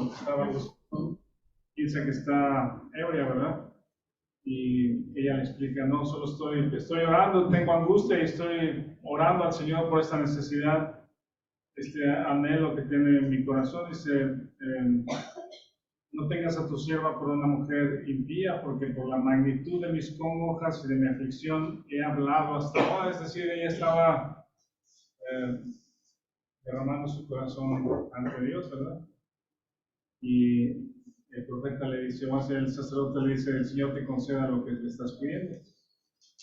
lo que estaba buscando. Piensa que está ebria, ¿verdad? Y ella le explica, no, solo estoy orando, tengo angustia y estoy orando al Señor por esta necesidad, este anhelo que tiene en mi corazón. Dice, no tengas a tu sierva por una mujer impía, porque por la magnitud de mis congojas y de mi aflicción he hablado hasta ahora. Es decir, ella estaba derramando su corazón ante Dios, ¿verdad? Y el profeta le dice, o sea, el sacerdote le dice, el Señor te conceda lo que le estás pidiendo.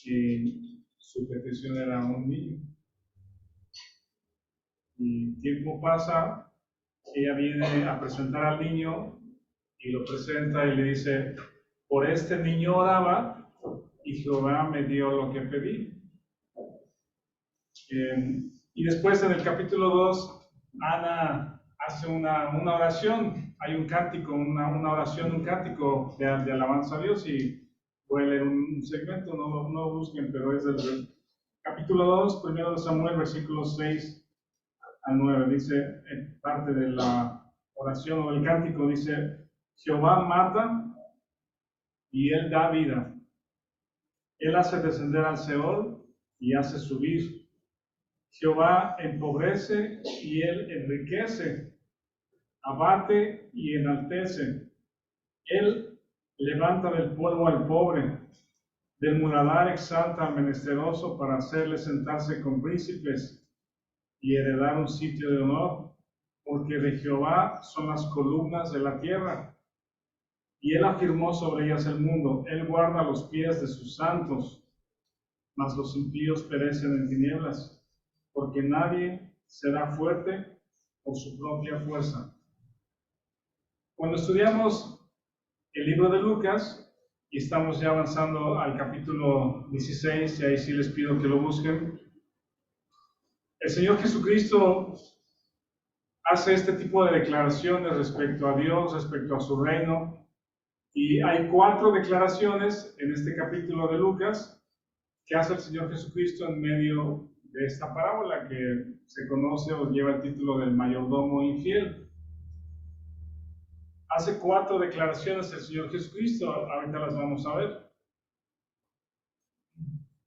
Y su petición era un niño. Y tiempo pasa, ella viene a presentar al niño y lo presenta y le dice, por este niño oraba y Jehová me dio lo que pedí. Y después en el capítulo 2, Ana hace una oración, hay un cántico, una oración, un cántico de alabanza a Dios, y voy a leer un segmento, no lo busquen, pero es del capítulo 2, 1 de Samuel, versículos 6 al 9, dice, en parte de la oración o del cántico, dice, Jehová mata y Él da vida. Él hace descender al Seol y hace subir. Jehová empobrece y Él enriquece, abate y enaltece. Él levanta del polvo al pobre, del muladar exalta al menesteroso para hacerle sentarse con príncipes y heredar un sitio de honor, porque de Jehová son las columnas de la tierra, y Él afirmó sobre ellas el mundo. Él guarda los pies de sus santos, mas los impíos perecen en tinieblas, porque nadie será fuerte por su propia fuerza. Cuando estudiamos el libro de Lucas, y estamos ya avanzando al capítulo 16, y ahí sí les pido que lo busquen, el Señor Jesucristo hace este tipo de declaraciones respecto a Dios, respecto a su reino, y hay 4 declaraciones en este capítulo de Lucas que hace el Señor Jesucristo en medio de esta parábola que se conoce o lleva el título del mayordomo infiel. Hace 4 declaraciones el Señor Jesucristo, ahorita las vamos a ver.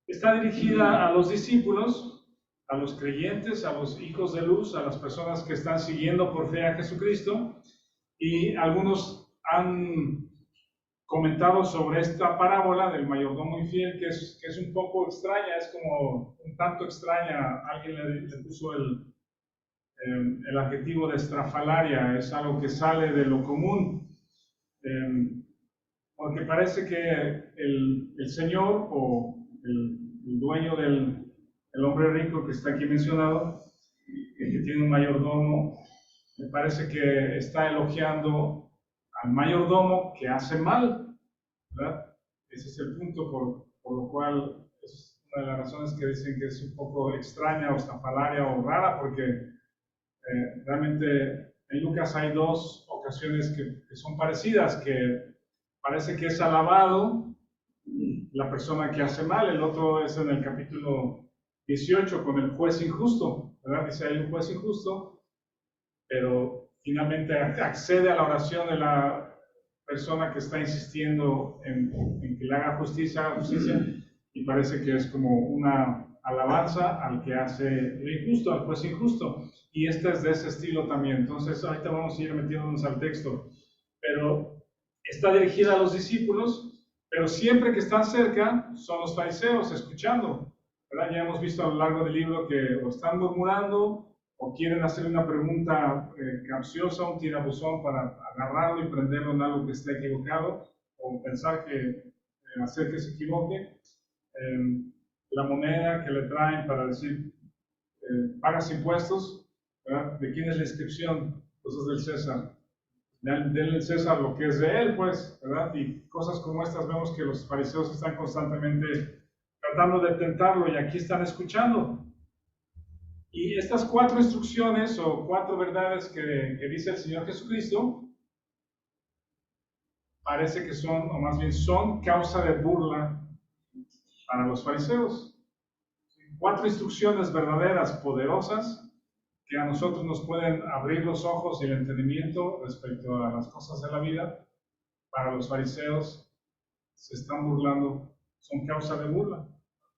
Está dirigida a los discípulos, a los creyentes, a los hijos de luz, a las personas que están siguiendo por fe a Jesucristo, y algunos han comentado sobre esta parábola del mayordomo infiel, que es un poco extraña, es como un tanto extraña. Alguien le puso el adjetivo de estrafalaria, es algo que sale de lo común, porque parece que el señor o el dueño el hombre rico que está aquí mencionado, que tiene un mayordomo, me parece que está elogiando al mayordomo que hace mal, ¿verdad? Ese es el punto por lo cual es una de las razones que dicen que es un poco extraña o estrafalaria o rara, porque realmente en Lucas hay 2 ocasiones que son parecidas, que parece que es alabado la persona que hace mal. El otro es en el capítulo 18 con el juez injusto, ¿verdad? Dice, hay un juez injusto, pero finalmente accede a la oración de la persona que está insistiendo en que le haga justicia, y parece que es como una alabanza al que hace lo injusto, al juez injusto, y este es de ese estilo también. Entonces ahorita vamos a ir metiéndonos al texto, pero está dirigida a los discípulos, pero siempre que están cerca son los fariseos escuchando, ¿verdad? Ya hemos visto a lo largo del libro que o están murmurando o quieren hacer una pregunta capciosa, un tirabuzón para agarrarlo y prenderlo en algo que está equivocado, o pensar que hacer que se equivoque. La moneda que le traen para decir, pagas impuestos, ¿verdad? ¿De quién es la inscripción? Pues es del César. Denle al César lo que es de él, pues, ¿verdad? Y cosas como estas vemos que los fariseos están constantemente tratando de tentarlo, y aquí están escuchando. Y estas 4 instrucciones o 4 verdades que dice el Señor Jesucristo, parece que son, o más bien son, causa de burla para los fariseos. 4 instrucciones verdaderas, poderosas, que a nosotros nos pueden abrir los ojos y el entendimiento respecto a las cosas de la vida, para los fariseos se están burlando, son causa de burla.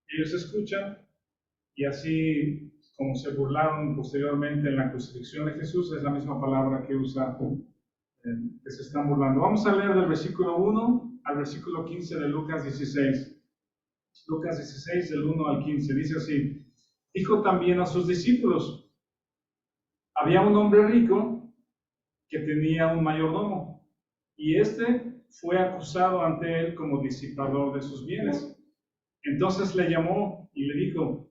Ellos escuchan y así como se burlaron posteriormente en la crucifixión de Jesús, es la misma palabra que usa, que se están burlando. Vamos a leer del versículo 1 al versículo 15 de Lucas 16. Lucas 16, del 1 al 15, dice así: dijo también a sus discípulos: había un hombre rico que tenía un mayordomo, y éste fue acusado ante él como disipador de sus bienes. Entonces le llamó y le dijo: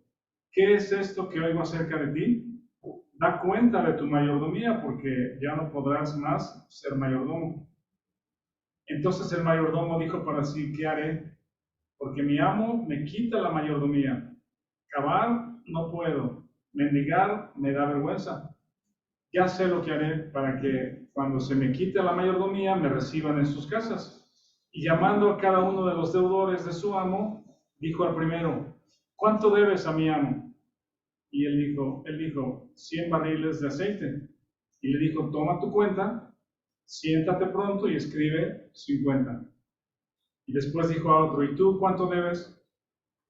¿qué es esto que oigo acerca de ti? Da cuenta de tu mayordomía, porque ya no podrás más ser mayordomo. Entonces el mayordomo dijo para sí: ¿qué haré? Porque mi amo me quita la mayordomía. Cavar no puedo, mendigar me da vergüenza. Ya sé lo que haré para que cuando se me quite la mayordomía me reciban en sus casas. Y llamando a cada uno de los deudores de su amo, dijo al primero: ¿cuánto debes a mi amo? Y él dijo, 100 barriles de aceite. Y le dijo: toma tu cuenta, siéntate pronto y escribe 50. Y después dijo a otro: ¿y tú cuánto debes?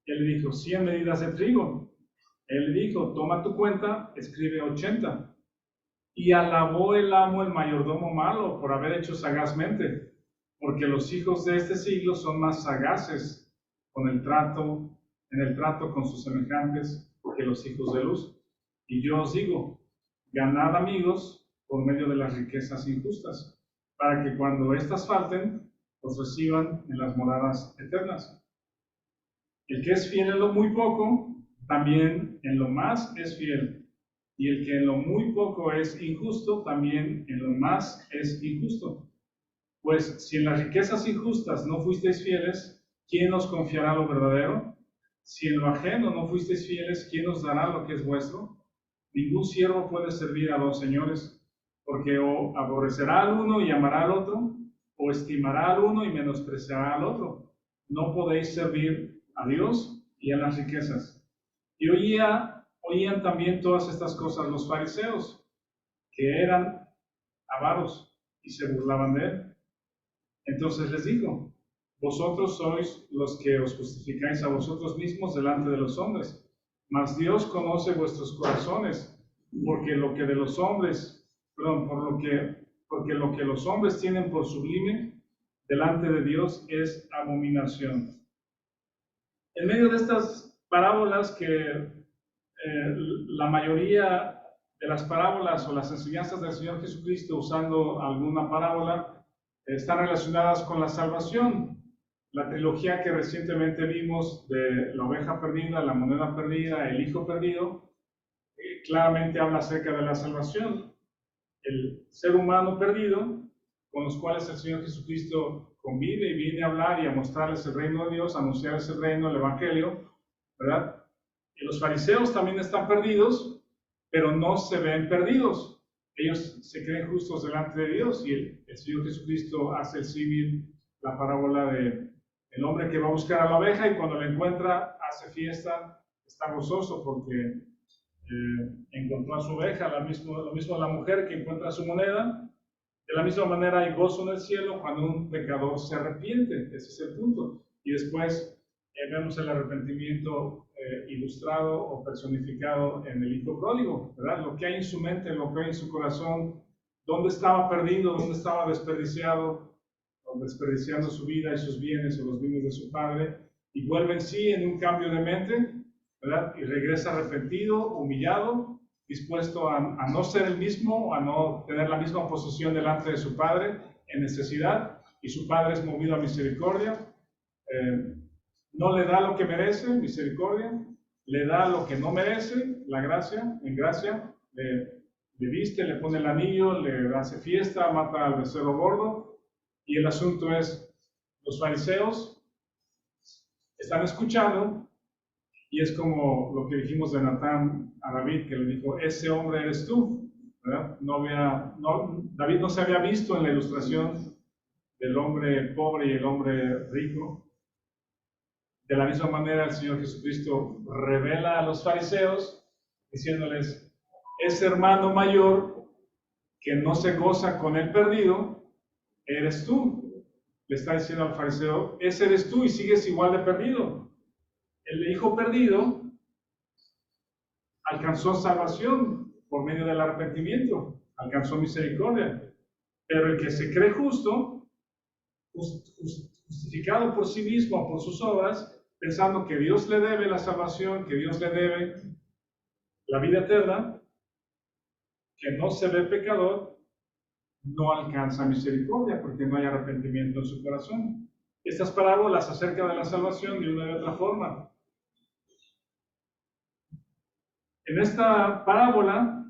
Él le dijo: 100 medidas de trigo. Él le dijo: toma tu cuenta, escribe 80. Y alabó el amo el mayordomo malo por haber hecho sagazmente, porque los hijos de este siglo son más sagaces en el trato con sus semejantes que los hijos de luz. Y yo os digo, ganad amigos por medio de las riquezas injustas, para que cuando éstas falten, os reciban en las moradas eternas. El que es fiel en lo muy poco, también en lo más es fiel. Y el que en lo muy poco es injusto, también en lo más es injusto. Pues si en las riquezas injustas no fuisteis fieles, ¿quién os confiará lo verdadero? Si en lo ajeno no fuisteis fieles, ¿quién os dará lo que es vuestro? Ningún siervo puede servir a dos señores, porque o aborrecerá al uno y amará al otro, o estimará al uno y menospreciará al otro. No podéis servir a Dios y a las riquezas. Y oían también todas estas cosas los fariseos, que eran avaros y se burlaban de él. Entonces les dijo: vosotros sois los que os justificáis a vosotros mismos delante de los hombres, mas Dios conoce vuestros corazones, porque lo que los hombres tienen por sublime delante de Dios es abominación. En medio de estas parábolas que la mayoría de las parábolas o las enseñanzas del Señor Jesucristo usando alguna parábola están relacionadas con la salvación. La trilogía que recientemente vimos de la oveja perdida, la moneda perdida, el hijo perdido, claramente habla acerca de la salvación. El ser humano perdido, con los cuales el Señor Jesucristo convive y viene a hablar y a mostrarles el reino de Dios, a anunciarles el reino, el evangelio, ¿verdad? Y los fariseos también están perdidos, pero no se ven perdidos. Ellos se creen justos delante de Dios y el Señor Jesucristo hace el símil, la parábola de el hombre que va a buscar a la oveja y cuando la encuentra hace fiesta, está gozoso porque encontró a su oveja, lo mismo la mujer que encuentra su moneda. De la misma manera hay gozo en el cielo cuando un pecador se arrepiente, ese es el punto. Y después vemos el arrepentimiento ilustrado o personificado en el hijo pródigo, ¿verdad? Lo que hay en su mente, lo que hay en su corazón, dónde estaba perdido, dónde estaba desperdiciado, o desperdiciando su vida y sus bienes o los bienes de su padre, y vuelve en sí en un cambio de mente, ¿verdad? Y regresa arrepentido, humillado, dispuesto a no ser el mismo, a no tener la misma posición delante de su padre en necesidad, y su padre es movido a misericordia. No le da lo que merece, misericordia, le da lo que no merece, la gracia, en gracia, le viste, le pone el anillo, le hace fiesta, mata al becerro gordo, y el asunto es, los fariseos están escuchando, y es como lo que dijimos de Natán a David, que le dijo, ese hombre eres tú, ¿verdad? David no se había visto en la ilustración del hombre pobre y el hombre rico. De la misma manera, el Señor Jesucristo revela a los fariseos, diciéndoles, ese hermano mayor que no se goza con el perdido, eres tú. Le está diciendo al fariseo, ese eres tú y sigues igual de perdido. El hijo perdido alcanzó salvación por medio del arrepentimiento, alcanzó misericordia. Pero el que se cree justo, justificado por sí mismo, por sus obras, pensando que Dios le debe la salvación, que Dios le debe la vida eterna, que no se ve pecador, no alcanza misericordia porque no hay arrepentimiento en su corazón. Estas parábolas acerca de la salvación de una y otra forma. En esta parábola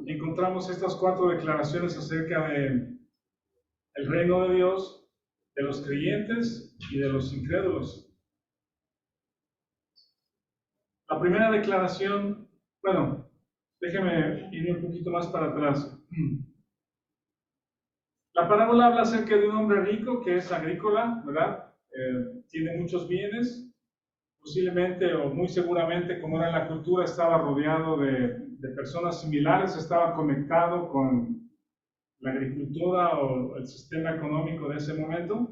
encontramos estas 4 declaraciones acerca de el reino de Dios, de los creyentes y de los incrédulos. La primera declaración, bueno, déjeme irme un poquito más para atrás. La parábola habla acerca de un hombre rico que es agrícola, ¿verdad? Tiene muchos bienes, posiblemente o muy seguramente, como era en la cultura, estaba rodeado de personas similares, estaba conectado con la agricultura o el sistema económico de ese momento,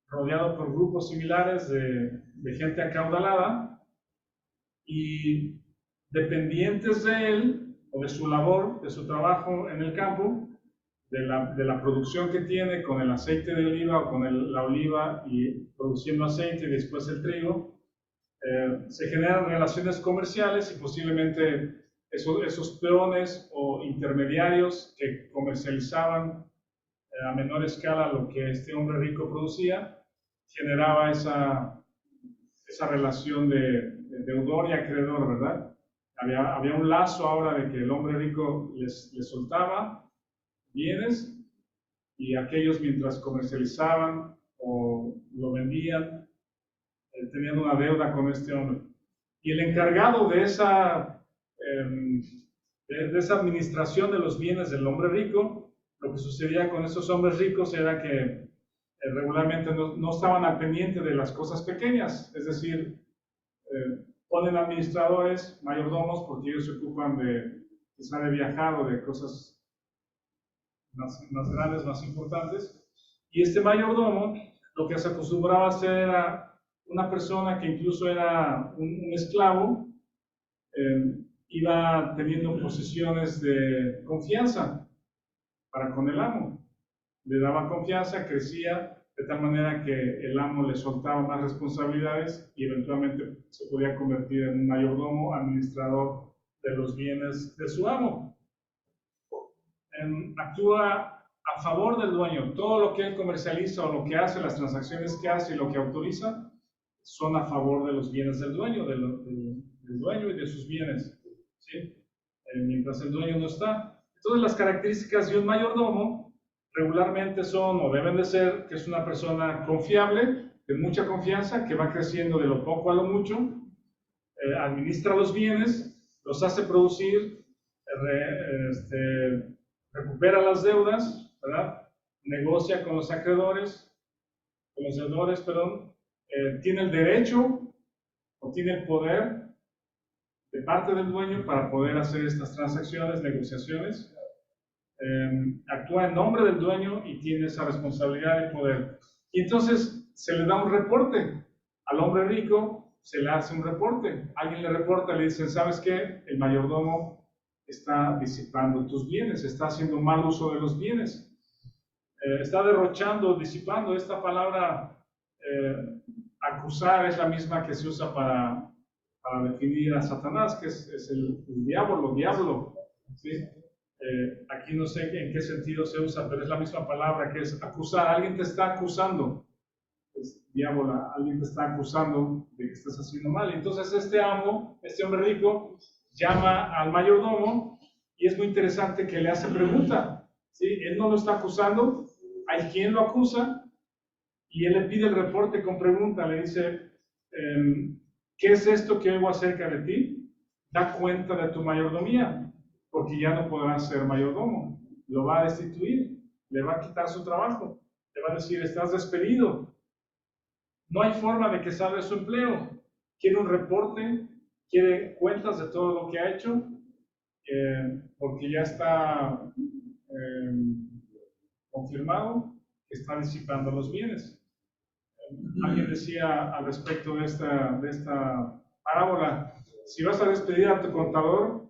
rodeado por grupos similares de gente acaudalada y dependientes de él o de su labor, de su trabajo en el campo, de la producción que tiene con el aceite de oliva o con la oliva y produciendo aceite y después el trigo, se generan relaciones comerciales y posiblemente esos peones o intermediarios que comercializaban a menor escala lo que este hombre rico producía, generaba esa relación de deudor y acreedor, ¿verdad? Había un lazo ahora de que el hombre rico les soltaba bienes y aquellos mientras comercializaban o lo vendían, tenían una deuda con este hombre. Y el encargado de esa administración de los bienes del hombre rico, lo que sucedía con esos hombres ricos era que regularmente no estaban al pendiente de las cosas pequeñas, es decir, ponen administradores, mayordomos, porque ellos se ocupan quizá de viajar o de cosas más grandes, más importantes. Y este mayordomo lo que se acostumbraba a hacer era una persona que incluso era un esclavo, iba teniendo posiciones de confianza para con el amo. Le daba confianza, crecía de tal manera que el amo le soltaba más responsabilidades y eventualmente se podía convertir en un mayordomo, administrador de los bienes de su amo. Actúa a favor del dueño. Todo lo que él comercializa o lo que hace, las transacciones que hace y lo que autoriza, son a favor de los bienes del dueño, del dueño y de sus bienes, ¿sí? Mientras el dueño no está. Entonces las características de un mayordomo regularmente son o deben de ser que es una persona confiable, de mucha confianza, que va creciendo de lo poco a lo mucho, administra los bienes, los hace producir, recupera las deudas, ¿verdad? Negocia con los acreedores, con los deudores, perdón, tiene el derecho o tiene el poder de parte del dueño para poder hacer estas transacciones, negociaciones, actúa en nombre del dueño y tiene esa responsabilidad y poder. Y entonces se le da un reporte al hombre rico, se le hace un reporte, alguien le reporta, le dicen, ¿sabes qué? El mayordomo está disipando tus bienes, está haciendo mal uso de los bienes, está derrochando, disipando. Esta palabra acusar es la misma que se usa para definir a Satanás, que es el diablo, ¿sí? Aquí no sé en qué sentido se usa, pero es la misma palabra que es acusar. Alguien te está acusando, es diablo, alguien te está acusando de que estás haciendo mal. Entonces este hombre rico, llama al mayordomo y es muy interesante que le hace pregunta, ¿sí? Él no lo está acusando, hay quien lo acusa y él le pide el reporte con pregunta, le dice, ¿qué es esto que oigo acerca de ti? Da cuenta de tu mayordomía, porque ya no podrá ser mayordomo. Lo va a destituir, le va a quitar su trabajo, le va a decir, estás despedido. No hay forma de que salve su empleo. quiere un reporte, quiere cuentas de todo lo que ha hecho, porque ya está confirmado que está disipando los bienes. Alguien decía al respecto de esta parábola, si vas a despedir a tu contador,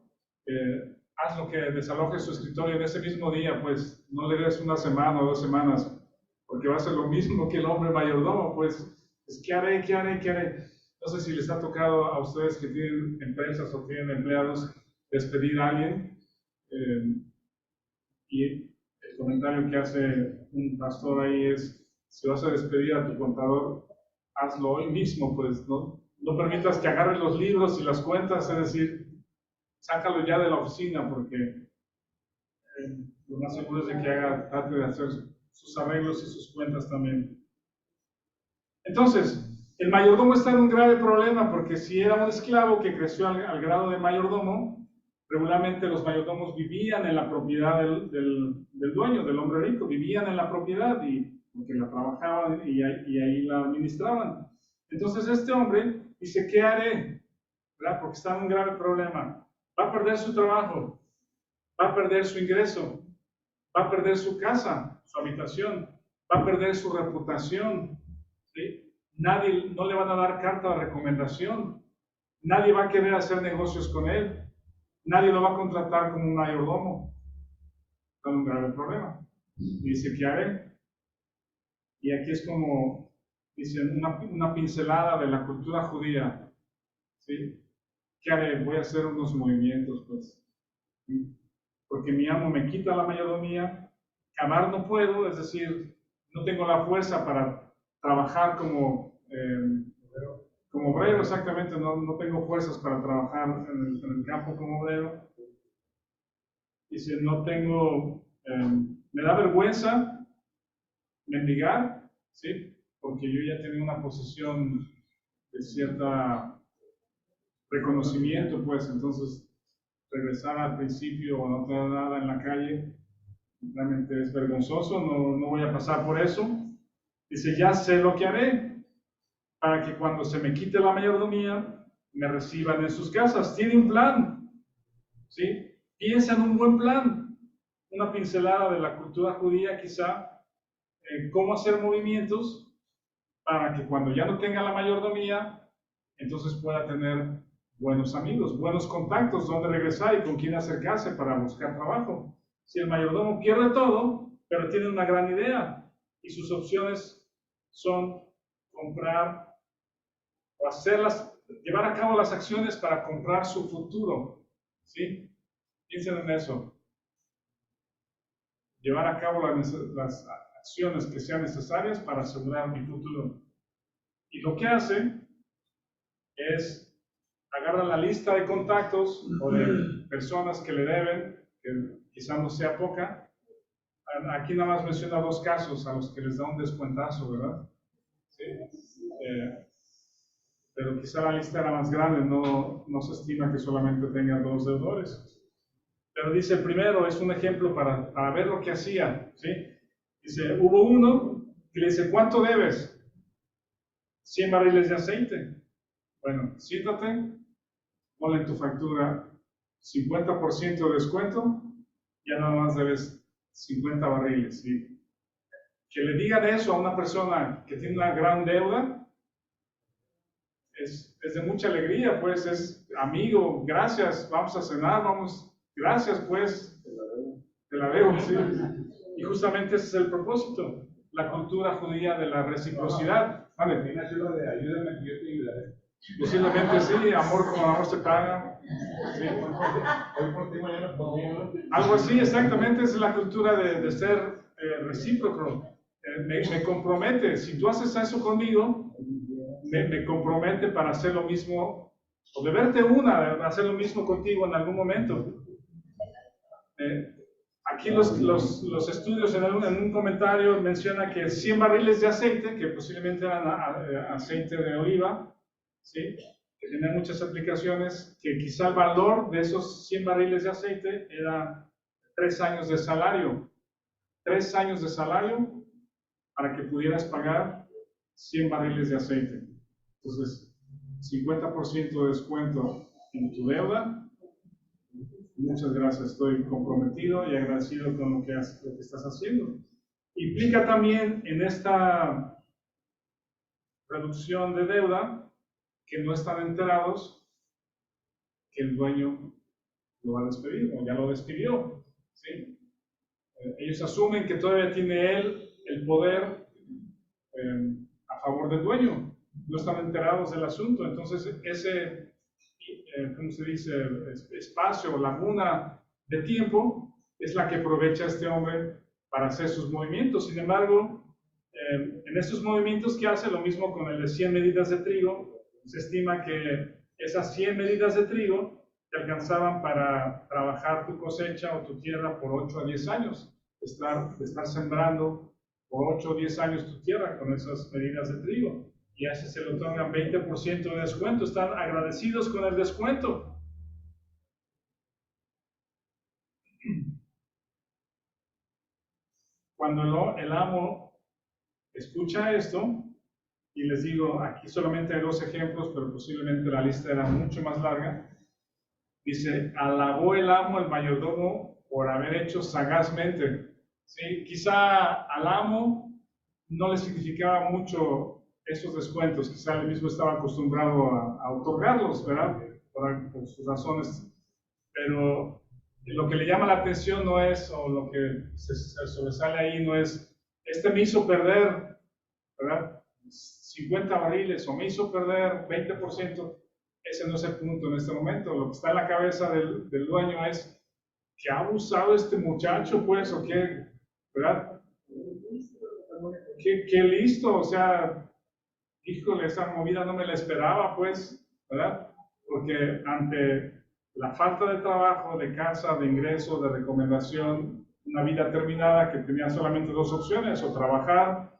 haz lo que desaloje su escritorio en ese mismo día, pues no le des una semana o 2 semanas, porque va a ser lo mismo que el hombre mayordomo, pues, ¿qué haré? ¿Qué haré? ¿Qué haré? No sé si les ha tocado a ustedes que tienen empresas o tienen empleados despedir a alguien, y el comentario que hace un pastor ahí es, si vas a despedir a tu contador, hazlo hoy mismo, pues, no permitas que agarre los libros y las cuentas, es decir, sácalo ya de la oficina, porque lo más seguro es de que trate de hacer sus arreglos y sus cuentas también. Entonces, el mayordomo está en un grave problema, porque si era un esclavo que creció al grado de mayordomo, regularmente los mayordomos vivían en la propiedad del dueño, del hombre rico, vivían en la propiedad y porque la trabajaban y ahí la administraban. Entonces este hombre dice, ¿qué haré? ¿Verdad? Porque está en un grave problema. Va a perder su trabajo, va a perder su ingreso, va a perder su casa, su habitación, va a perder su reputación, ¿sí? Nadie, no le van a dar carta de recomendación, nadie va a querer hacer negocios con él, nadie lo va a contratar como un mayordomo. Está en un grave problema. Dice, ¿qué haré? Y aquí es como, dice, una pincelada de la cultura judía, ¿sí? ¿Qué haré? Voy a hacer unos movimientos, pues. Porque mi amo me quita la mayordomía, cavar no puedo, es decir, no tengo la fuerza para trabajar como obrero, exactamente, no tengo fuerzas para trabajar en el campo como obrero. Dice, no tengo, me da vergüenza mendigar, ¿sí? Porque yo ya tenía una posición de cierta reconocimiento, pues, entonces regresar al principio o no tener nada en la calle, realmente es vergonzoso, no voy a pasar por eso. Dice, ya sé lo que haré para que cuando se me quite la mayordomía, me reciban en sus casas. Tiene un plan, ¿sí? Piensa en un buen plan. Una pincelada de la cultura judía quizá, cómo hacer movimientos para que cuando ya no tenga la mayordomía, entonces pueda tener buenos amigos, buenos contactos, donde regresar y con quién acercarse para buscar trabajo. Si el mayordomo pierde todo, pero tiene una gran idea y sus opciones son comprar o llevar a cabo las acciones para comprar su futuro, ¿sí? Piensen en eso. Llevar a cabo las acciones que sean necesarias para asegurar mi futuro. Y lo que hace es agarra la lista de contactos o de personas que le deben, que quizá no sea poca. Aquí nada más menciona 2 casos a los que les da un descuentazo, ¿verdad? Sí. Pero quizá la lista era más grande, no se estima que solamente tenga 2 deudores. Pero dice, el primero es un ejemplo para ver lo que hacía, ¿sí? Dice, hubo uno que le dice, ¿cuánto debes? 100 barriles de aceite. Bueno, siéntate, ponle en tu factura 50% de descuento, ya nada más debes 50 barriles, ¿sí? Que le digan eso a una persona que tiene una gran deuda, es de mucha alegría, pues, es amigo, gracias, vamos a cenar, gracias, pues, te la debo, sí. Y justamente ese es el propósito, la cultura judía de la reciprocidad. Vale. De ayúdame que yo te ayudaré. Posiblemente sí, amor como amor se paga. Sí. Algo así, exactamente, es la cultura de ser recíproco. Me compromete, si tú haces eso conmigo, me compromete para hacer lo mismo, o de verte hacer lo mismo contigo en algún momento. Aquí los estudios en un comentario menciona que 100 barriles de aceite, que posiblemente eran aceite de oliva, ¿sí? Que tenía muchas aplicaciones, que quizá el valor de esos 100 barriles de aceite era 3 años de salario. 3 años de salario para que pudieras pagar 100 barriles de aceite. Entonces, 50% de descuento en tu deuda. Muchas gracias, estoy comprometido y agradecido con lo que estás haciendo. Implica también en esta reducción de deuda que no están enterados que el dueño lo va a despedir o ya lo despidió, ¿sí? Ellos asumen que todavía tiene él el poder a favor del dueño, no están enterados del asunto. Entonces ese, ¿cómo se dice?, espacio o laguna de tiempo es la que aprovecha este hombre para hacer sus movimientos. Sin embargo, en estos movimientos que hace, lo mismo con el de 100 medidas de trigo, se estima que esas 100 medidas de trigo te alcanzaban para trabajar tu cosecha o tu tierra por 8 a 10 años, de estar sembrando por 8 o 10 años tu tierra con esas medidas de trigo. Y a ese se le otorgan 20% de descuento, están agradecidos con el descuento. Cuando el amo escucha esto, y les digo, aquí solamente hay 2 ejemplos, pero posiblemente la lista era mucho más larga. Dice, alabó el amo al mayordomo por haber hecho sagazmente. ¿Sí? Quizá al amo no le significaba mucho esos descuentos, quizá él mismo estaba acostumbrado a otorgarlos, ¿verdad? Por sus razones. Pero lo que le llama la atención no es, o lo que se sobresale ahí no es, me hizo perder, ¿verdad?, 50 barriles o me hizo perder 20%, ese no es el punto en este momento. Lo que está en la cabeza del dueño es que ha abusado este muchacho, pues, o qué, ¿verdad? Qué listo, o sea, híjole, esa movida no me la esperaba, pues, ¿verdad? Porque ante la falta de trabajo, de casa, de ingreso, de recomendación, una vida terminada que tenía solamente 2 opciones, o trabajar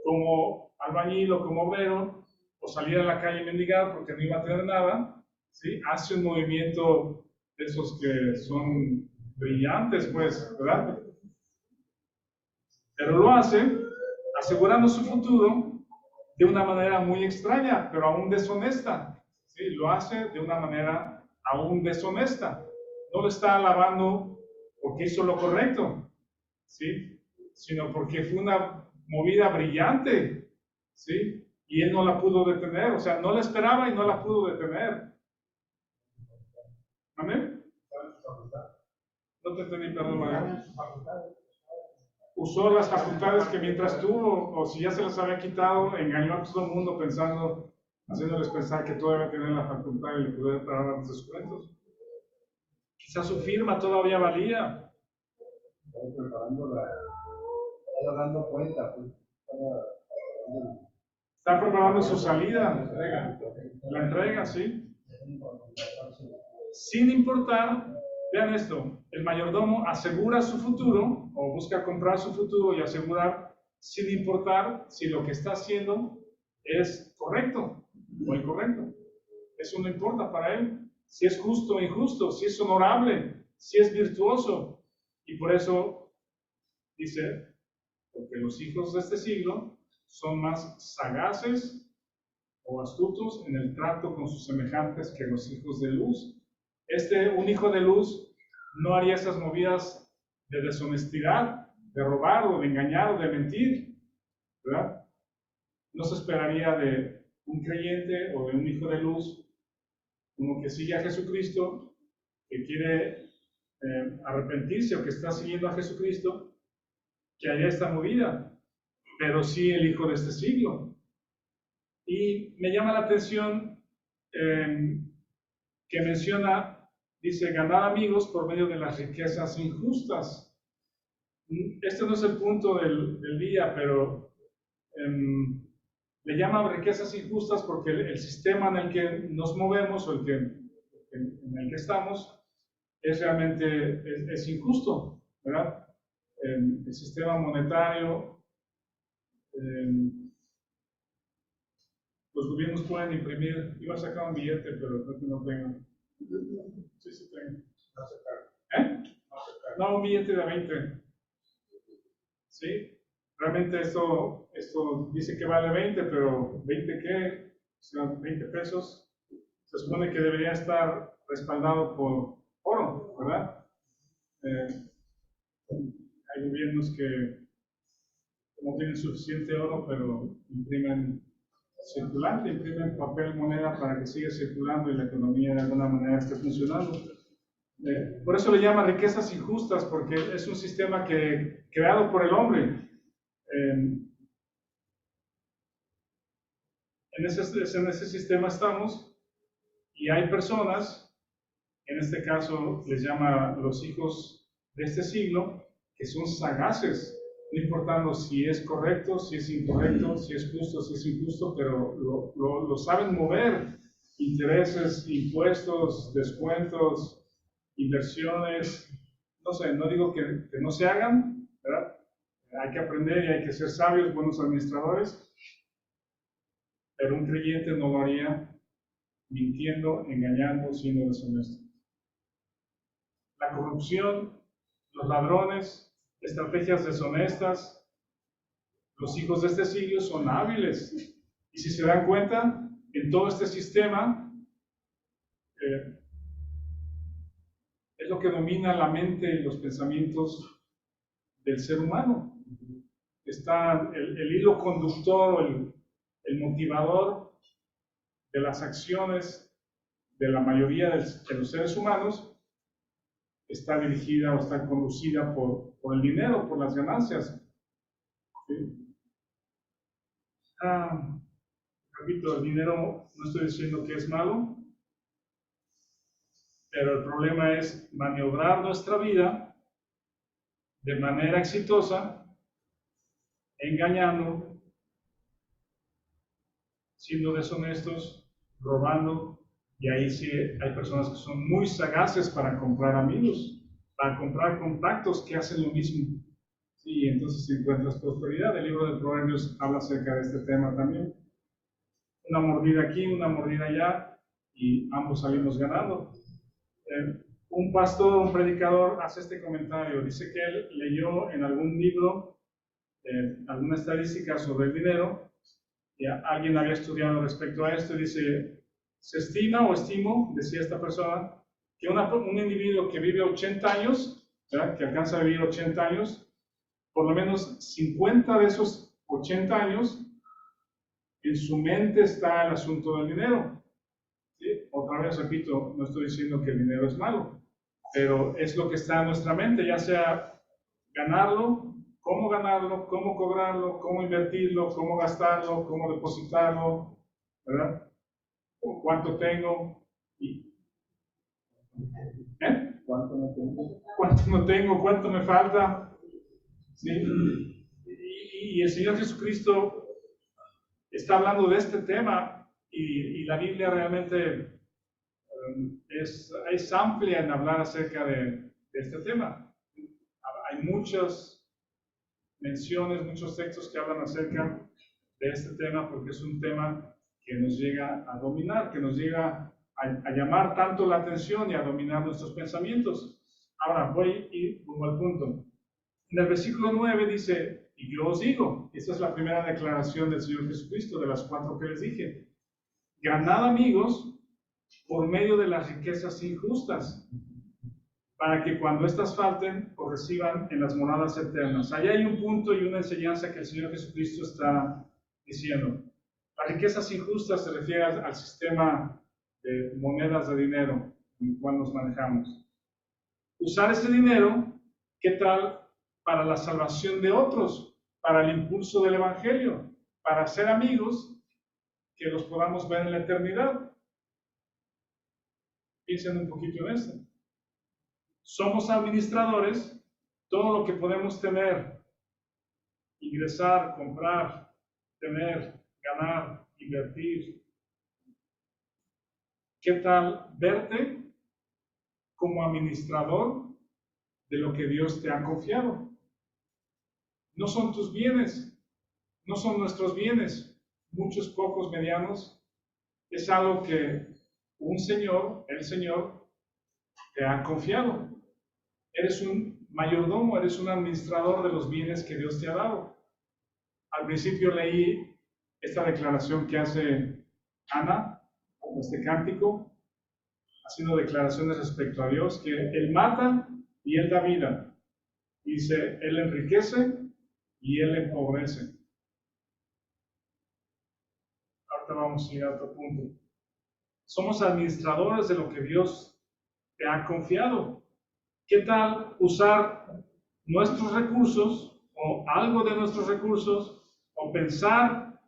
como albañil o como obrero, o salir a la calle y mendigar porque no iba a tener nada, ¿sí? Hace un movimiento de esos que son brillantes, pues, ¿verdad? Pero lo hace asegurando su futuro de una manera muy extraña, pero aún deshonesta, ¿sí? Lo hace de una manera aún deshonesta. No lo está alabando porque hizo lo correcto, ¿sí?, sino porque fue una movida brillante, ¿sí? Y él no la pudo detener, o sea, no la esperaba y no la pudo detener. ¿Amén? No te entendí, perdón, María. Usó las facultades que mientras tuvo, o si ya se las había quitado, engañó a todo el mundo pensando, haciéndoles pensar que todavía tenía la facultad y le podía pagar los descuentos. Quizás su firma todavía valía. Estaba dando cuenta, pues. Está preparando su salida, la entrega, sí. Sin importar, vean esto, el mayordomo asegura su futuro o busca comprar su futuro y asegurar sin importar si lo que está haciendo es correcto o incorrecto. Eso no importa para él, si es justo o injusto, si es honorable, si es virtuoso. Y por eso dice, porque los hijos de este siglo son más sagaces o astutos en el trato con sus semejantes que los hijos de luz. Un hijo de luz no haría esas movidas de deshonestidad, de robar o de engañar o de mentir, ¿verdad? No se esperaría de un creyente o de un hijo de luz, uno que sigue a Jesucristo, que quiere arrepentirse o que está siguiendo a Jesucristo, que haya esta movida, pero sí el hijo de este siglo. Y me llama la atención que menciona, dice, ganar amigos por medio de las riquezas injustas. Este no es el punto del día, pero le llaman riquezas injustas porque el sistema en el que nos movemos o en el que estamos es realmente es injusto, ¿verdad? El sistema monetario, los gobiernos pueden imprimir, iba a sacar un billete, pero creo que no tengo. Sí tengo. No, un billete de 20. ¿Sí? Realmente esto dice que vale 20, pero ¿20 qué? O sea, 20 pesos. se supone que debería estar respaldado por oro, ¿verdad? Hay gobiernos que no tienen suficiente oro, pero imprimen circulante, imprimen papel moneda para que siga circulando y la economía de alguna manera esté funcionando. Por eso le llama riquezas injustas, porque es un sistema creado por el hombre. En ese sistema estamos, y hay personas, en este caso les llama los hijos de este siglo, que son sagaces, no importando si es correcto, si es incorrecto, si es justo, si es injusto, pero lo saben mover. Intereses, impuestos, descuentos, inversiones, no sé, no digo que no se hagan, ¿verdad? Hay que aprender y hay que ser sabios, buenos administradores, pero un creyente no lo haría mintiendo, engañando, siendo deshonesto. La corrupción, los ladrones, estrategias deshonestas, los hijos de este siglo son hábiles. Y si se dan cuenta, en todo este sistema es lo que domina la mente y los pensamientos del ser humano. Está el hilo conductor, el motivador de las acciones de la mayoría de los seres humanos está dirigida o está conducida por el dinero, por las ganancias. ¿Sí? Repito, el dinero no estoy diciendo que es malo, pero el problema es maniobrar nuestra vida de manera exitosa, engañando, siendo deshonestos, robando, y ahí sí hay personas que son muy sagaces para comprar amigos, para comprar contactos que hacen lo mismo. Y entonces encuentras prosperidad. El libro de Proverbios habla acerca de este tema también. Una mordida aquí, una mordida allá, y ambos salimos ganando. Un pastor, un predicador hace este comentario, dice que él leyó en algún libro alguna estadística sobre el dinero, y alguien había estudiado respecto a esto, y dice, se estima o estimo, decía esta persona, que un individuo que vive 80 años, ¿verdad? Que alcanza a vivir 80 años, por lo menos 50 de esos 80 años, en su mente está el asunto del dinero. ¿Sí? Otra vez repito, no estoy diciendo que el dinero es malo, pero es lo que está en nuestra mente, ya sea ganarlo, cómo cobrarlo, cómo invertirlo, cómo gastarlo, cómo depositarlo, ¿verdad? ¿Cuánto tengo? ¿Cuánto no tengo? ¿Cuánto no tengo? ¿Cuánto me falta? ¿Sí? Y el Señor Jesucristo está hablando de este tema y la Biblia realmente es amplia en hablar acerca de este tema. Hay muchas menciones, muchos textos que hablan acerca de este tema porque es un tema que nos llega a dominar, que nos llega a llamar tanto la atención y a dominar nuestros pensamientos. Ahora voy y pongo al punto. En el versículo 9 dice, y yo os digo, esta es la primera declaración del Señor Jesucristo, de las 4 que les dije, ganad amigos por medio de las riquezas injustas, para que cuando éstas falten, os reciban en las moradas eternas. Ahí hay un punto y una enseñanza que el Señor Jesucristo está diciendo. Las riquezas injustas se refiere al sistema de monedas de dinero en el cual nos manejamos. Usar ese dinero, ¿qué tal? Para la salvación de otros, para el impulso del Evangelio, para hacer amigos que los podamos ver en la eternidad. Piensen un poquito en esto. Somos administradores, todo lo que podemos tener, ingresar, comprar, tener, ganar, invertir. ¿Qué tal verte como administrador de lo que Dios te ha confiado? No son tus bienes, no son nuestros bienes, muchos, pocos, medianos. Es algo que un Señor, el Señor, te ha confiado. Eres un mayordomo, eres un administrador de los bienes que Dios te ha dado. Al principio leí esta declaración que hace Ana, este cántico, haciendo declaraciones respecto a Dios, que Él mata y Él da vida. Dice, Él enriquece y Él empobrece. Ahorita vamos a llegar a otro punto. Somos administradores de lo que Dios te ha confiado. ¿Qué tal usar nuestros recursos o algo de nuestros recursos o pensar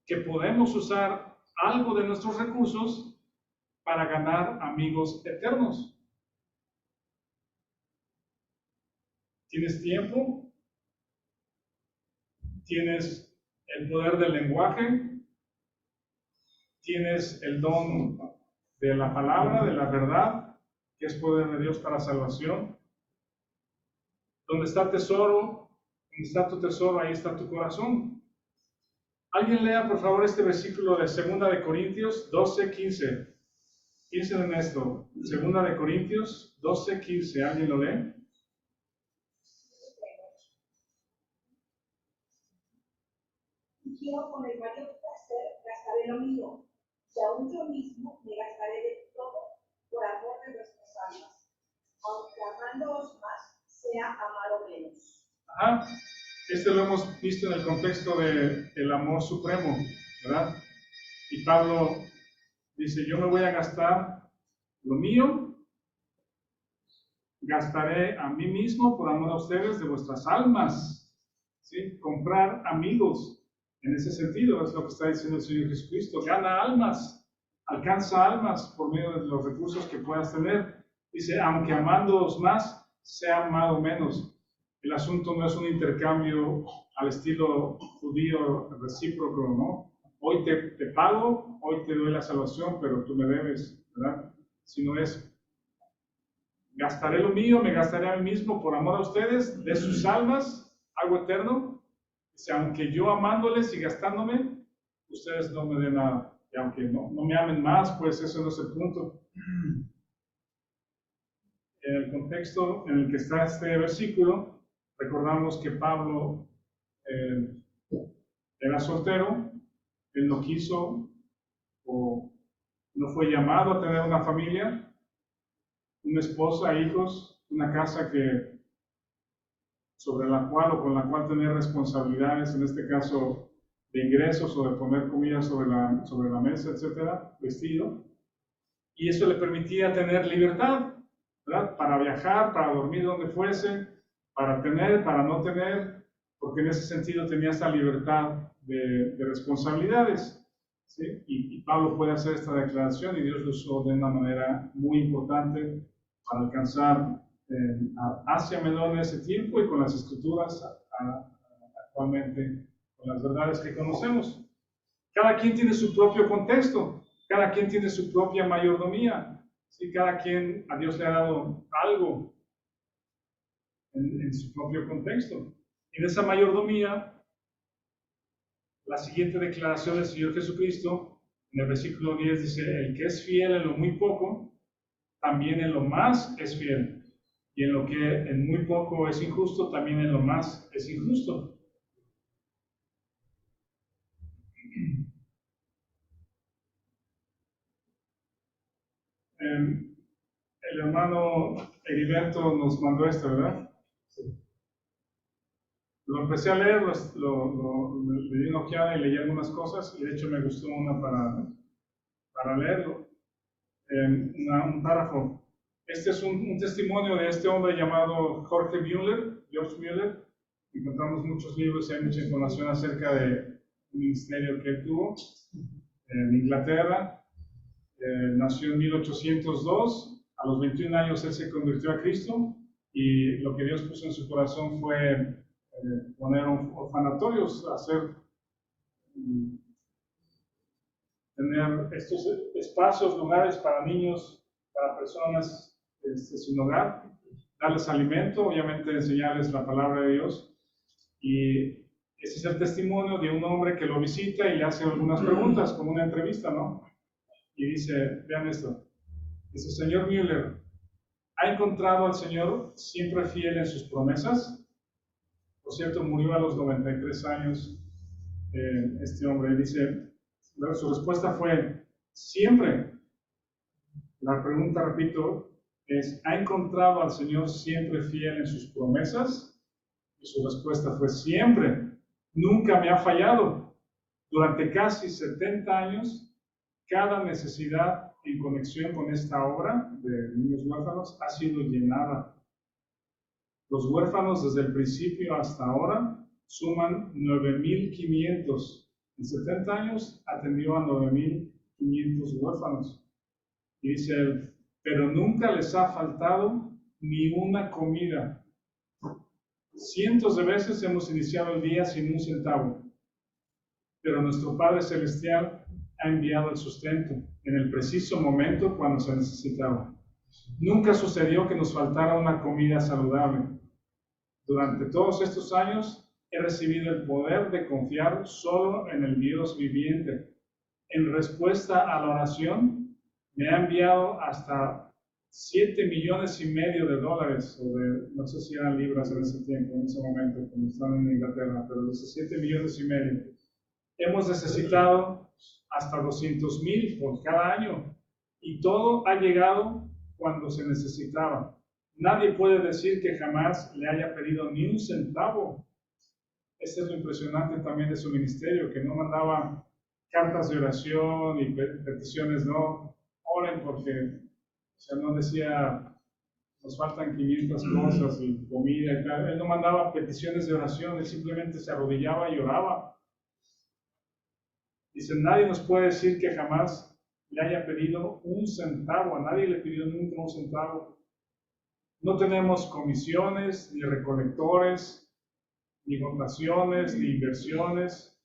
que podemos usar algo de nuestros recursos para ganar amigos eternos? ¿Tienes tiempo? ¿Tienes el poder del lenguaje? ¿Tienes el don de la palabra, de la verdad, que es poder de Dios para salvación? ¿Dónde está tesoro? ¿Dónde está tu tesoro? Ahí está tu corazón. Alguien lea, por favor, este versículo de 2 de Corintios 12:15. Piensen en esto. 2 de Corintios 12:15. ¿Alguien lo lee? Yo con el mayor placer gastaré lo mío, y aún yo mismo me gastaré de todo por amor de nuestras almas, aunque amándoos más sea amado menos. Ajá. Este lo hemos visto en el contexto del amor supremo, ¿verdad? Y Pablo dice, yo me voy a gastar lo mío, gastaré a mí mismo por amor a ustedes de vuestras almas, ¿sí? Comprar amigos. En ese sentido, es lo que está diciendo el Señor Jesucristo. Gana almas, alcanza almas por medio de los recursos que puedas tener. Dice, aunque amándoos más, sea amado menos. El asunto no es un intercambio al estilo judío recíproco, ¿no? Hoy te pago, hoy te doy la salvación, pero tú me debes, ¿verdad? Sino es, gastaré lo mío, me gastaré a mí mismo por amor a ustedes, de sus almas, algo eterno. Dice, aunque yo amándoles y gastándome, ustedes no me den nada. Y aunque no me amen más, pues eso no es el punto. En el contexto en el que está este versículo, recordamos que Pablo era soltero, él no quiso o no fue llamado a tener una familia, una esposa, hijos, una casa sobre la cual o con la cual tener responsabilidades, en este caso de ingresos o de poner comida sobre la mesa, etcétera, vestido. Y eso le permitía tener libertad, ¿verdad? Para viajar, para dormir donde fuese, para tener, para no tener, porque en ese sentido tenía esa libertad de responsabilidades, ¿sí? Y Pablo puede hacer esta declaración y Dios lo usó de una manera muy importante para alcanzar a Asia Menor en ese tiempo y con las escrituras actualmente, con las verdades que conocemos. Cada quien tiene su propio contexto, cada quien tiene su propia mayordomía, ¿sí? Cada quien, a Dios le ha dado algo en su propio contexto. En esa mayordomía, la siguiente declaración del Señor Jesucristo, en el versículo 10 dice, el que es fiel en lo muy poco, también en lo más es fiel. Y en lo que en muy poco es injusto, también en lo más es injusto. El hermano Heriberto nos mandó esto, ¿verdad? Sí. Lo empecé a leer, le di una ojeada y leí algunas cosas, y de hecho me gustó una para leerlo. Un párrafo. Este es un testimonio de este hombre llamado George Mueller. Encontramos muchos libros y hay mucha información acerca del ministerio que él tuvo en Inglaterra. Nació en 1802, a los 21 años él se convirtió a Cristo y lo que Dios puso en su corazón fue poner orfanatorios, tener estos espacios, lugares para niños, para personas sin hogar, darles alimento, obviamente enseñarles la palabra de Dios. Y ese es el testimonio de un hombre que lo visita y le hace algunas preguntas, como una entrevista, ¿no? Y dice, vean esto, dice, señor Mueller, ¿ha encontrado al Señor siempre fiel en sus promesas? Por cierto, murió a los 93 años este hombre. Dice, su respuesta fue, siempre. La pregunta, repito, es, ¿ha encontrado al Señor siempre fiel en sus promesas? Y su respuesta fue siempre. Nunca me ha fallado. Durante casi 70 años, cada necesidad en conexión con esta obra de niños huérfanos ha sido llenada. Los huérfanos desde el principio hasta ahora suman 9.500. En 70 años atendió a 9.500 huérfanos. Y dice él, pero nunca les ha faltado ni una comida. Cientos de veces hemos iniciado el día sin un centavo, pero nuestro Padre Celestial ha enviado el sustento en el preciso momento cuando se necesitaba. Nunca sucedió que nos faltara una comida saludable. Durante todos estos años he recibido el poder de confiar solo en el Dios viviente. En respuesta a la oración, me ha enviado hasta $7,5 millones de dólares, o de, no sé si eran libras en ese tiempo, en ese momento, cuando estaban en Inglaterra, pero de esos $7,5 millones. Hemos necesitado hasta 200,000 por cada año, y todo ha llegado cuando se necesitaba. Nadie puede decir que jamás le haya pedido ni un centavo. Este es lo impresionante también de su ministerio, que no mandaba cartas de oración y peticiones, no, oren porque, o sea, no decía, nos faltan 500 cosas y comida y tal. Él no mandaba peticiones de oración, él simplemente se arrodillaba y oraba. Dice, nadie nos puede decir que jamás le haya pedido un centavo, a nadie le pidió nunca un centavo. No tenemos comisiones, ni recolectores, ni donaciones, ni inversiones.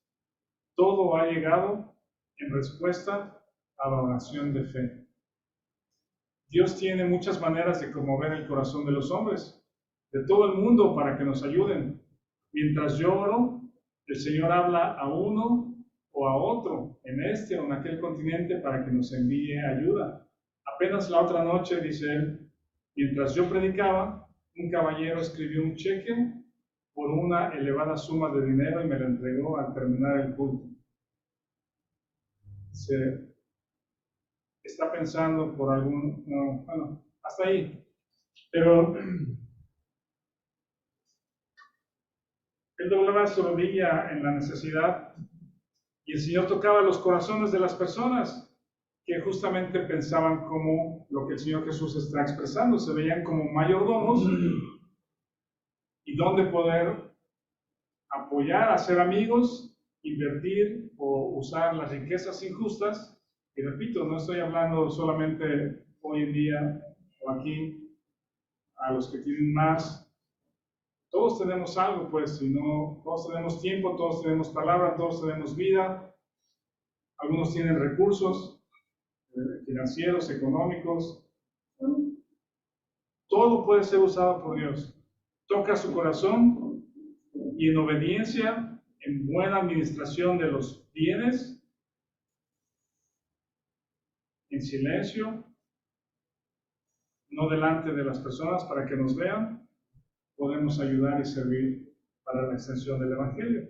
Todo ha llegado en respuesta a la oración de fe. Dios tiene muchas maneras de conmover el corazón de los hombres, de todo el mundo, para que nos ayuden. Mientras yo oro, el Señor habla a uno o a otro, en este o en aquel continente, para que nos envíe ayuda. Apenas la otra noche, dice él, mientras yo predicaba, un caballero escribió un cheque por una elevada suma de dinero y me lo entregó al terminar el culto. Se está pensando por algún, no, bueno, hasta ahí. Pero él doblaba su rodilla en la necesidad y el Señor tocaba los corazones de las personas que justamente pensaban como lo que el Señor Jesús está expresando, se veían como mayordomos y dónde poder apoyar, hacer amigos, invertir o usar las riquezas injustas. Y repito, no estoy hablando solamente hoy en día o aquí a los que tienen más. Todos tenemos algo, pues, si no, todos tenemos tiempo, todos tenemos palabra, todos tenemos vida. Algunos tienen recursos financieros, económicos. Todo puede ser usado por Dios. Toca su corazón y en obediencia, en buena administración de los bienes, en silencio, no delante de las personas para que nos vean, podemos ayudar y servir para la extensión del Evangelio.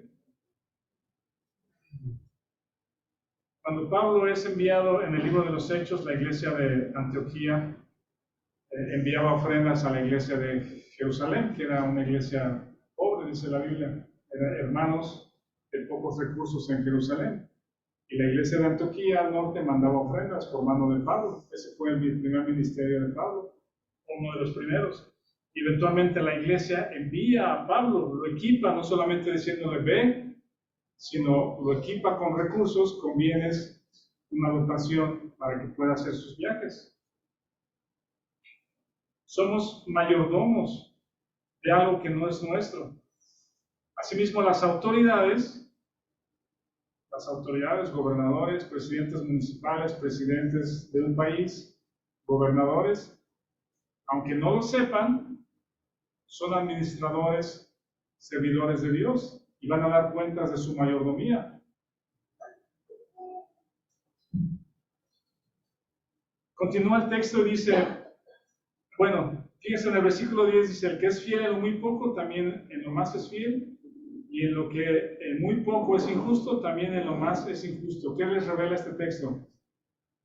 Cuando Pablo es enviado en el libro de los Hechos, la iglesia de Antioquía enviaba ofrendas a la iglesia de Jerusalén, que era una iglesia pobre, dice la Biblia, eran hermanos de pocos recursos en Jerusalén. Y la iglesia de Antioquía al norte mandaba ofrendas por mano de Pablo. Ese fue el primer ministerio de Pablo, uno de los primeros. Y eventualmente la iglesia envía a Pablo, lo equipa, no solamente diciéndole ve, sino lo equipa con recursos, con bienes, una dotación para que pueda hacer sus viajes. Somos mayordomos de algo que no es nuestro. Asimismo, las autoridades, gobernadores, presidentes municipales, presidentes de un país, gobernadores, aunque no lo sepan, son administradores, servidores de Dios y van a dar cuentas de su mayordomía. Continúa el texto y dice, bueno, fíjense en el versículo 10, dice, el que es fiel en lo muy poco, también en lo más es fiel, y en lo que en muy poco es injusto, también en lo más es injusto. ¿Qué les revela este texto?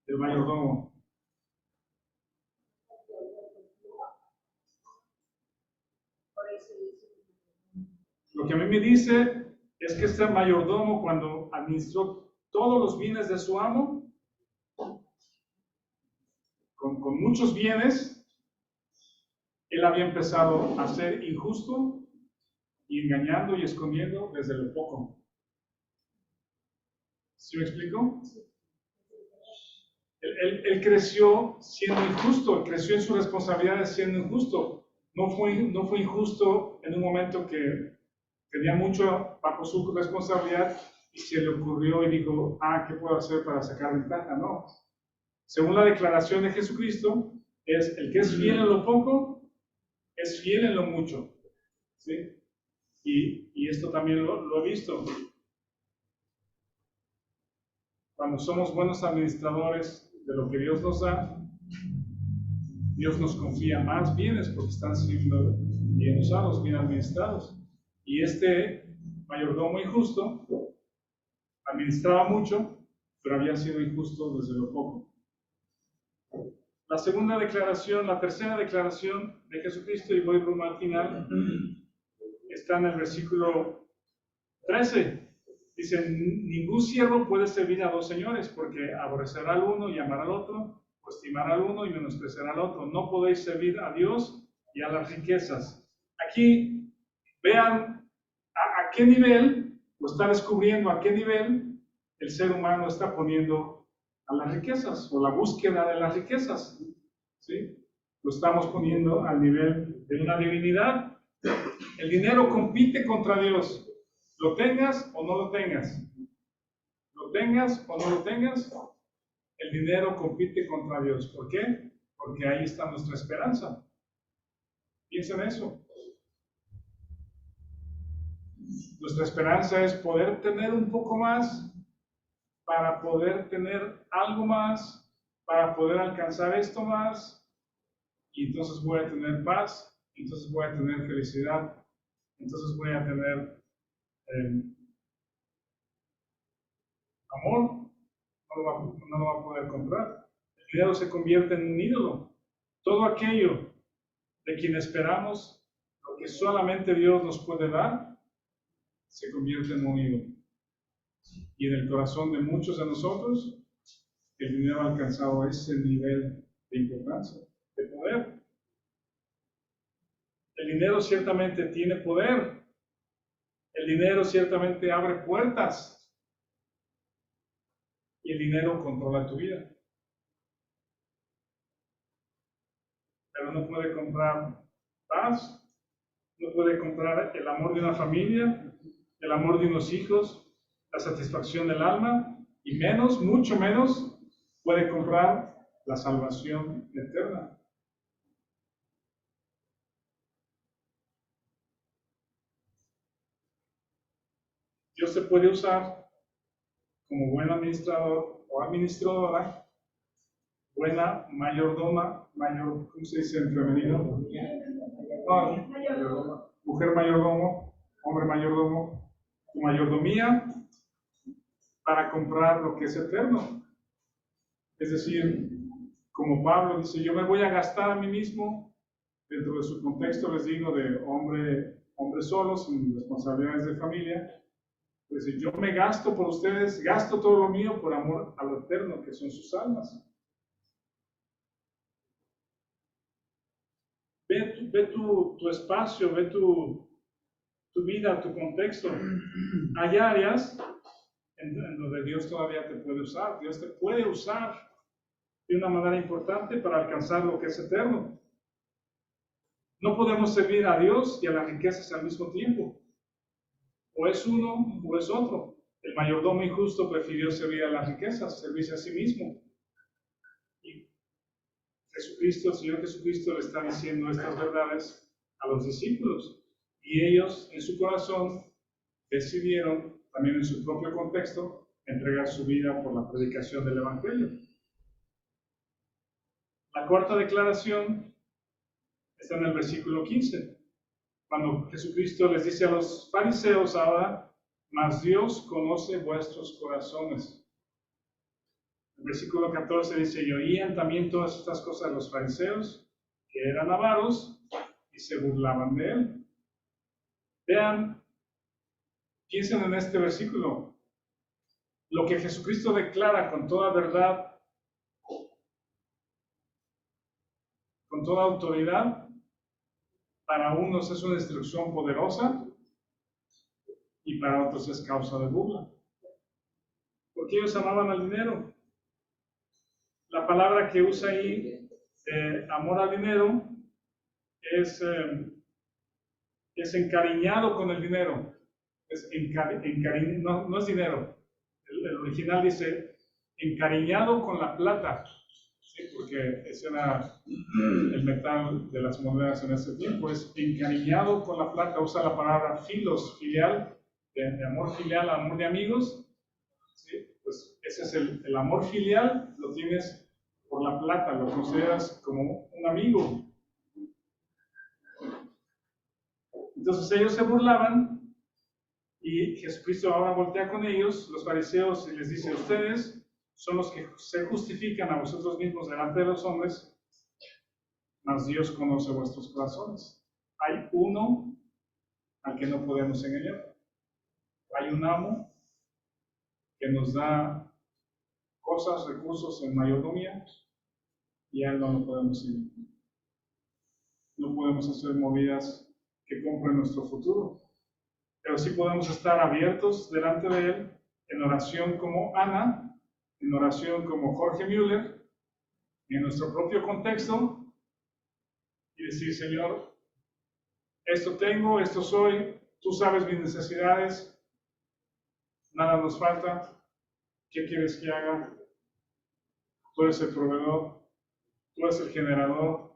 El mayordomo. Lo que a mí me dice es que este mayordomo, cuando administró todos los bienes de su amo, con muchos bienes, él había empezado a ser injusto y engañando y escondiendo desde lo poco. ¿Sí me explico? Él creció siendo injusto, creció en sus responsabilidades siendo injusto. No fue injusto en un momento que tenía mucho bajo su responsabilidad y se le ocurrió y dijo, ¿qué puedo hacer para sacar ventaja? No. Según la declaración de Jesucristo, es el que es fiel en lo poco, es fiel en lo mucho. ¿Sí? Y esto también lo he visto. Cuando somos buenos administradores de lo que Dios nos da, Dios nos confía más bienes porque están siendo bien usados, bien administrados. Y este mayordomo injusto administraba mucho, pero había sido injusto desde lo poco. La tercera declaración de Jesucristo, y voy rumbo al final, está en el versículo 13. Dice, ningún siervo puede servir a dos señores, porque aborrecerá al uno y amará al otro, o estimará al uno y menospreciará al otro. No podéis servir a Dios y a las riquezas. Aquí, vean a qué nivel, lo está descubriendo, a qué nivel el ser humano está poniendo a las riquezas, o la búsqueda de las riquezas. ¿Sí? Lo estamos poniendo al nivel de una divinidad. El dinero compite contra Dios. Lo tengas o no lo tengas. Lo tengas o no lo tengas, el dinero compite contra Dios. ¿Por qué? Porque ahí está nuestra esperanza. Piensa en eso. Nuestra esperanza es poder tener un poco más, para poder tener algo más, para poder alcanzar esto más, y entonces voy a tener paz, entonces voy a tener felicidad, entonces voy a tener amor. No lo va a poder comprar. El dinero se convierte en un ídolo. Todo aquello de quien esperamos, lo que solamente Dios nos puede dar, se convierte en un ídolo. Y en el corazón de muchos de nosotros, el dinero ha alcanzado ese nivel de importancia, de poder. El dinero ciertamente tiene poder. El dinero ciertamente abre puertas. Y el dinero controla tu vida. Pero no puede comprar paz, no puede comprar el amor de una familia, el amor de unos hijos, la satisfacción del alma, y menos, mucho menos, puede comprar la salvación eterna. Dios se puede usar como buen administrador o administradora, buena mayordoma, ¿cómo se dice en femenino? Mujer mayordomo, hombre mayordomo, tu mayordomía, para comprar lo que es eterno. Es decir, como Pablo dice, yo me voy a gastar a mí mismo, dentro de su contexto, les digo, de hombre solo, sin responsabilidades de familia. Es decir, yo me gasto por ustedes, gasto todo lo mío por amor a lo eterno, que son sus almas. Ve tu espacio, ve tu vida, tu contexto. Hay áreas en donde Dios todavía te puede usar. Dios te puede usar de una manera importante para alcanzar lo que es eterno. No podemos servir a Dios y a las riquezas al mismo tiempo. O es uno o es otro. El mayordomo injusto prefirió servir a las riquezas, servirse a sí mismo. Y Jesucristo, el Señor Jesucristo, le está diciendo estas verdades a los discípulos. Y ellos, en su corazón, decidieron, también en su propio contexto, entregar su vida por la predicación del Evangelio. La cuarta declaración está en el versículo 15. Cuando Jesucristo les dice a los fariseos ahora, mas Dios conoce vuestros corazones. El versículo 14 dice, y oían también todas estas cosas los fariseos, que eran avaros, y se burlaban de él. Vean, piensen en este versículo. Lo que Jesucristo declara con toda verdad, con toda autoridad, para unos es una instrucción poderosa y para otros es causa de burla. Porque ellos amaban al dinero. La palabra que usa ahí, amor al dinero, es encariñado con el dinero. No es dinero. El original dice encariñado con la plata. Sí, porque ese era el metal de las monedas en ese tiempo. Es encariñado con la plata. Usa la palabra filos, filial, de amor filial, amor de amigos. ¿Sí? Pues ese es el amor filial, lo tienes por la plata, lo consideras como un amigo. Entonces ellos se burlaban y Jesucristo ahora voltea con ellos, los fariseos, y les dice: ustedes son los que se justifican a vosotros mismos delante de los hombres, mas Dios conoce vuestros corazones. Hay uno al que no podemos engañar. Hay un amo que nos da cosas, recursos en mayordomía, y a él no lo podemos ir. No podemos hacer movidas que compren nuestro futuro, pero sí podemos estar abiertos delante de él en oración como Ana, en oración como Jorge Müller, en nuestro propio contexto, y decir: Señor, esto tengo, esto soy, tú sabes mis necesidades, nada nos falta, ¿qué quieres que haga? Tú eres el proveedor, tú eres el generador,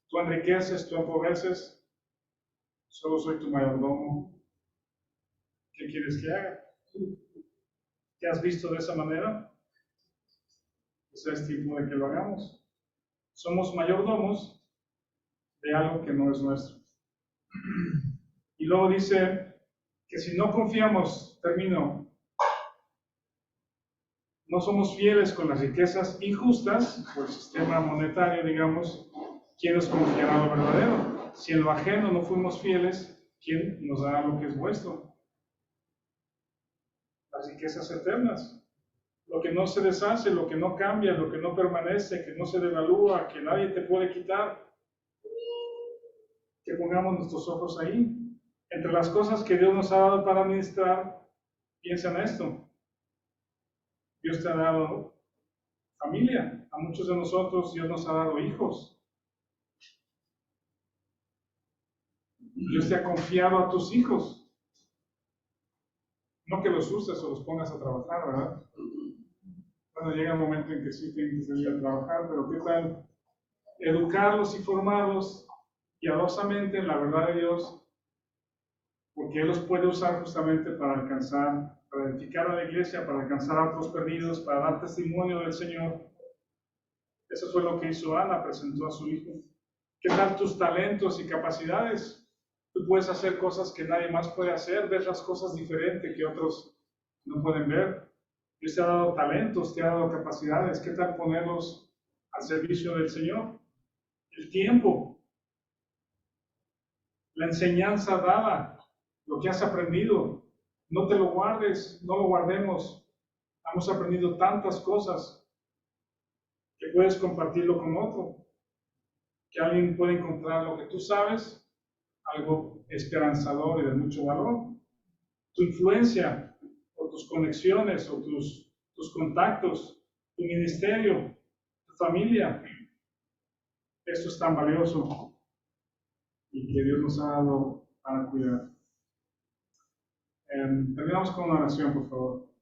tú enriqueces, tú empobreces, solo soy tu mayordomo. ¿Qué quieres que haga? ¿Te has visto de esa manera? Pues es tiempo de que lo hagamos. Somos mayordomos de algo que no es nuestro. Y luego dice que si no confiamos, no somos fieles con las riquezas injustas, por el sistema monetario, digamos, ¿quién nos confiará lo verdadero? Si en lo ajeno no fuimos fieles, ¿quién nos dará lo que es vuestro? Las riquezas eternas, lo que no se deshace, lo que no cambia, lo que no permanece, que no se devalúa, que nadie te puede quitar. Que pongamos nuestros ojos ahí. Entre las cosas que Dios nos ha dado para administrar, piensa en esto. Dios te ha dado familia. A muchos de nosotros Dios nos ha dado hijos. Dios te ha confiado a tus hijos. No que los uses o los pongas a trabajar, ¿verdad? Bueno, llega un momento en que sí tienen que salir a trabajar, pero ¿qué tal educarlos y formarlos piadosamente en la verdad de Dios? Porque Él los puede usar justamente para edificar a la iglesia, para alcanzar a otros perdidos, para dar testimonio del Señor. Eso fue lo que hizo Ana, presentó a su hijo. ¿Qué tal tus talentos y capacidades? Tú puedes hacer cosas que nadie más puede hacer, ves las cosas diferentes que otros no pueden ver. Dios te ha dado talentos, te ha dado capacidades. ¿Qué tal ponerlos al servicio del Señor? El tiempo, la enseñanza dada, lo que has aprendido, no te lo guardes, no lo guardemos. Hemos aprendido tantas cosas que puedes compartirlo con otro, que alguien puede encontrar lo que tú sabes, algo esperanzador y de mucho valor. Tu influencia, o tus conexiones, o tus contactos, tu ministerio, tu familia, esto es tan valioso y que Dios nos ha dado para cuidar. Terminamos con una oración, por favor.